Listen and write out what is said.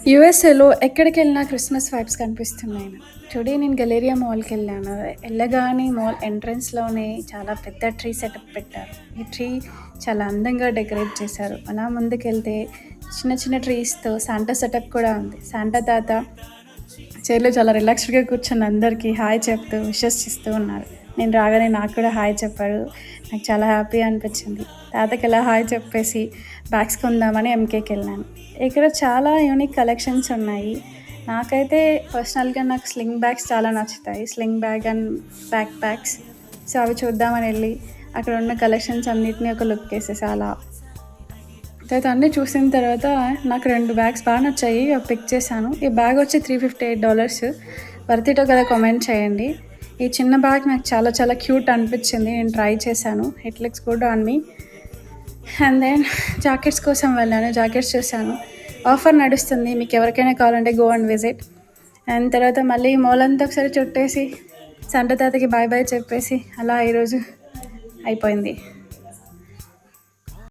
యూఎస్ఏలో ఎక్కడికెళ్ళినా Christmas vibes కనిపిస్తున్నాయి నాకు. టుడే నేను గలేరియా మాల్‌కెళ్ళాను. ఎళ్ళగానే మాల్ ఎంట్రన్స్‌లోనే చాలా పెద్ద ట్రీ సెటప్ పెట్టారు. ఈ ట్రీ చాలా అందంగా డెకరేట్ చేశారు. అలా ముందుకెళ్తే చిన్న చిన్న ట్రీస్‌తో శాంటా సెటప్ కూడా ఉంది. శాంటా తాత చైర్‌లో చాలా రిలాక్స్డ్‌గా కూర్చొని అందరికీ హాయ్ చెప్తూ విషెస్ ఇస్తూ ఉన్నారు. నేను రాగానే నాకు కూడా హాయ్ చెప్పాడు. నాకు చాలా హ్యాపీ అనిపించింది. తాతకి ఎలా హాయ్ చెప్పేసి బ్యాగ్స్ కొందామని ఎంకేకెళ్ళాను. ఇక్కడ చాలా యూనిక్ కలెక్షన్స్ ఉన్నాయి. నాకైతే పర్సనల్‌గా నాకు స్లింగ్ బ్యాగ్స్ చాలా నచ్చుతాయి. Sling bag and back packs. So, అవి చూద్దామని వెళ్ళి అక్కడ ఉన్న కలెక్షన్స్ అన్నిటిని ఒక లుక్ వేసేసా అలా. తర్వాత అన్నీ చూసిన తర్వాత నాకు 2 బ్యాగ్స్ బాగా నచ్చాయి. అవి పిక్ చేశాను. ఈ బ్యాగ్ వచ్చి $358 వర్త్ ఇటో కదా కామెంట్ చేయండి. ఈ చిన్న బ్యాగ్ నాకు చాలా చాలా క్యూట్ అనిపించింది. నేను ట్రై చేశాను. It looks good on me. And then jackets కోసం వెళ్ళాను. జాకెట్స్ చూశాను. ఆఫర్ నడుస్తుంది. మీకు ఎవరికైనా కావాలంటే గో అండ్ విజిట్. అండ్ తర్వాత మళ్ళీ మాల్ అంతా ఒకసారి చుట్టేసి సంట తాతకి బాయ్ బాయ్ చెప్పేసి అలా ఈరోజు అయిపోయింది.